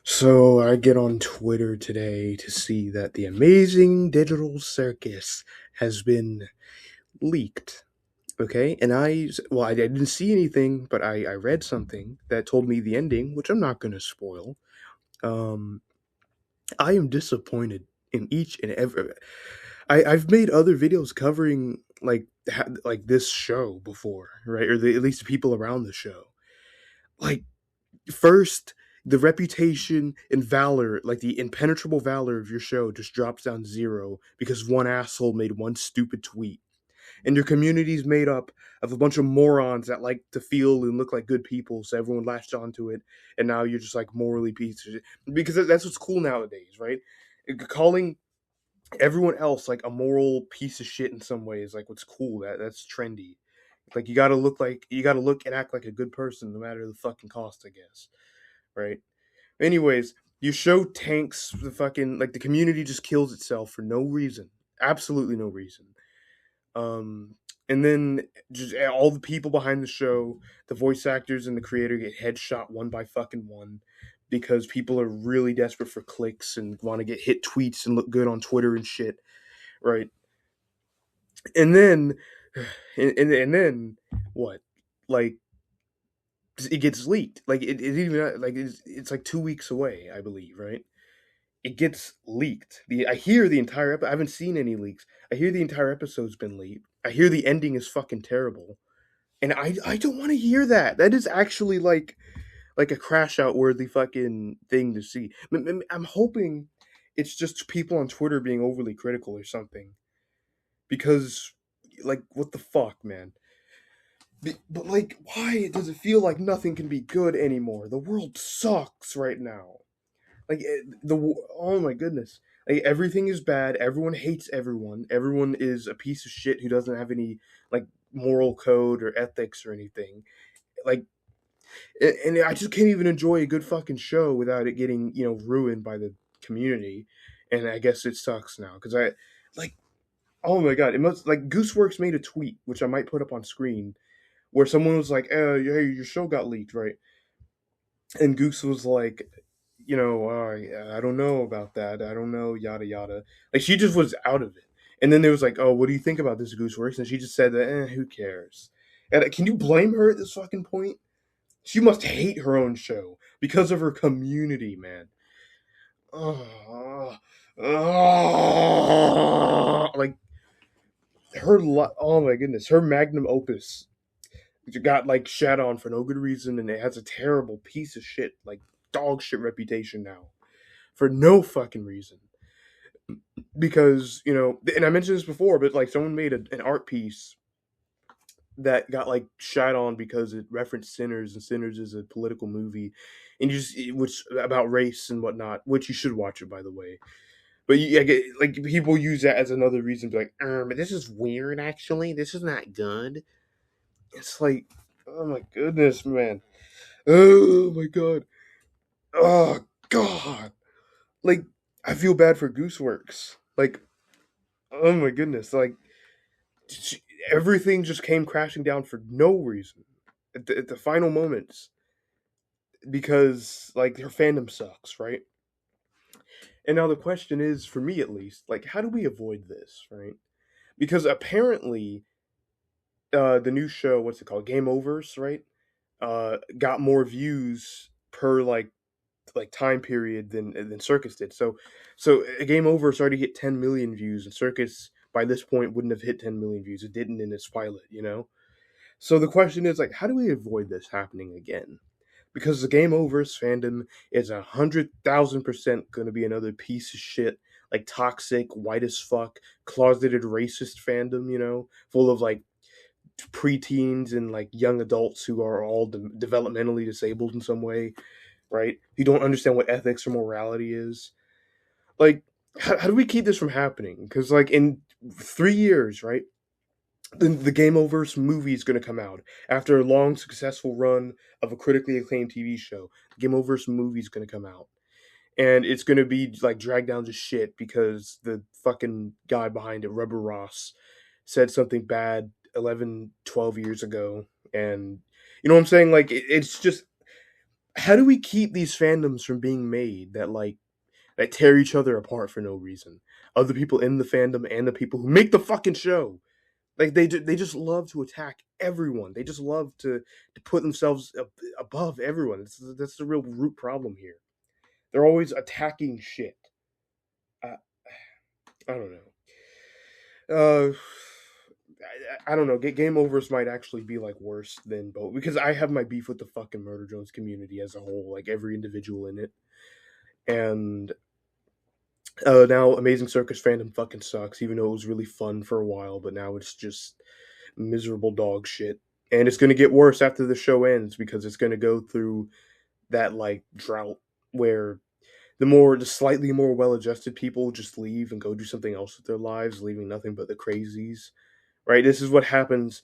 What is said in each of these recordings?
So I get on Twitter today to see that the amazing digital circus has been leaked. Okay, and I didn't see anything, but I read something that told me the ending, which I'm not going to spoil. Um, I am disappointed in each and every. I've made other videos covering like this show before, right? At least the people around the show. Like first, the reputation and valor, like the impenetrable valor of your show, just drops down to zero because one asshole made one stupid tweet. And your community's made up of a bunch of morons that like to feel and look like good people, so everyone latched onto it, and now you're just like morally piece of shit. Because that's what's cool nowadays, right? Calling everyone else like a moral piece of shit in some ways, like what's cool. That's trendy. Like you gotta look and act like a good person, no matter the fucking cost, I guess, right? Anyways, your show tanks the fucking like the community just kills itself for no reason, absolutely no reason. Um, and then just all the people behind the show, the voice actors and the creator get headshot one by fucking one because people are really desperate for clicks and want to get hit tweets and look good on Twitter and shit, right? And then, and then what? Like it gets leaked. Like it even like it's like 2 weeks away, I believe, right? It gets leaked. I hear the entire I haven't seen any leaks. I hear the entire episode's been leaked. I hear the ending is fucking terrible. And I don't want to hear that. That is actually like a crash out worthy fucking thing to see. I'm hoping it's just people on Twitter being overly critical or something. Because like what the fuck, man? But like why does it feel like nothing can be good anymore? The world sucks right now. Like oh my goodness, like everything is bad. Everyone hates everyone. Everyone is a piece of shit who doesn't have any like moral code or ethics or anything. Like, and I just can't even enjoy a good fucking show without it getting ruined by the community. And I guess it sucks now because I like. Oh my god! It must like Gooseworks made a tweet which I might put up on screen where someone was like, hey, your show got leaked, right?" And Goose was like, I don't know about that. I don't know, yada yada. Like she just was out of it. And then there was like, oh, what do you think about this Gooseworks? And she just said that, who cares? And can you blame her at this fucking point? She must hate her own show because of her community, man. Oh, like oh my goodness, her magnum opus got like shat on for no good reason, and it has a terrible piece of shit, like dog shit reputation now for no fucking reason. Because and I mentioned this before, but like someone made an art piece that got like shat on because it referenced Sinners, and Sinners is a political movie, and which about race and whatnot, which you should watch it by the way. But like people use that as another reason to be like, but this is weird. Actually, this is not good. It's like, oh my goodness, man. Oh my god. Oh god. Like I feel bad for Gooseworks. Like, oh my goodness. Like everything just came crashing down for no reason at the final moments because like her fandom sucks, right? And now the question is, for me at least, like how do we avoid this, right? Because apparently, the new show, what's it called, Game Overs, right? Got more views per like time period than Circus did. So a Game Over's already hit 10 million views, and Circus by this point wouldn't have hit 10 million views. It didn't in its pilot. So the question is like, how do we avoid this happening again? Because the Game Overs fandom is 100,000% going to be another piece of shit, like toxic, white as fuck, closeted racist fandom. Full of like preteens and like young adults who are all developmentally disabled in some way, right? Who don't understand what ethics or morality is. Like, how do we keep this from happening? Because like in 3 years, right? The Game Overs movie is going to come out after a long, successful run of a critically acclaimed TV show. The Game Overs movie is going to come out, and it's going to be like dragged down to shit because the fucking guy behind it, Rubber Ross, said something bad 11, 12 years ago. And you know what I'm saying? Like it's just how do we keep these fandoms from being made that that tear each other apart for no reason? Other people in the fandom and the people who make the fucking show. Like they just love to attack everyone. They just love to put themselves above everyone. That's the real root problem here. They're always attacking shit. I, I don't know. I don't know. Game overs might actually be like worse than both because I have my beef with the fucking Murder Jones community as a whole, like every individual in it. And now Amazing Circus fandom fucking sucks, even though it was really fun for a while, but now it's just miserable dog shit. And it's gonna get worse after the show ends because it's gonna go through that like drought where the slightly more well adjusted people just leave and go do something else with their lives, leaving nothing but the crazies. Right? This is what happens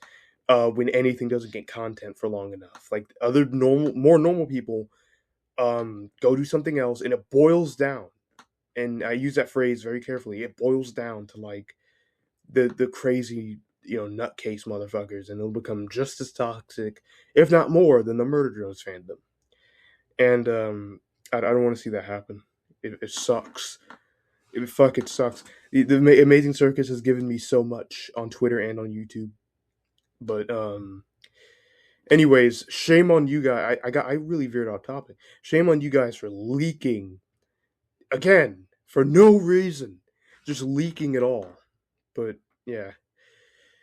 when anything doesn't get content for long enough. Like other more normal people go do something else, and it boils down. And I use that phrase very carefully. It boils down to like the crazy nutcase motherfuckers, and it'll become just as toxic, if not more, than the Murder Drones fandom. And I don't want to see that happen. It sucks. It fucking sucks. The Amazing Circus has given me so much on Twitter and on YouTube, but anyways, shame on you guys. I really veered off topic. Shame on you guys for leaking again for no reason, just leaking it all. But yeah,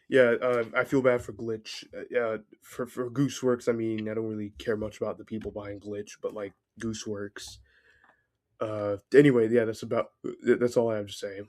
yeah. I feel bad for Glitch. For Gooseworks, I mean, I don't really care much about the people behind Glitch, but like Gooseworks. Anyway, yeah, that's all I have to say.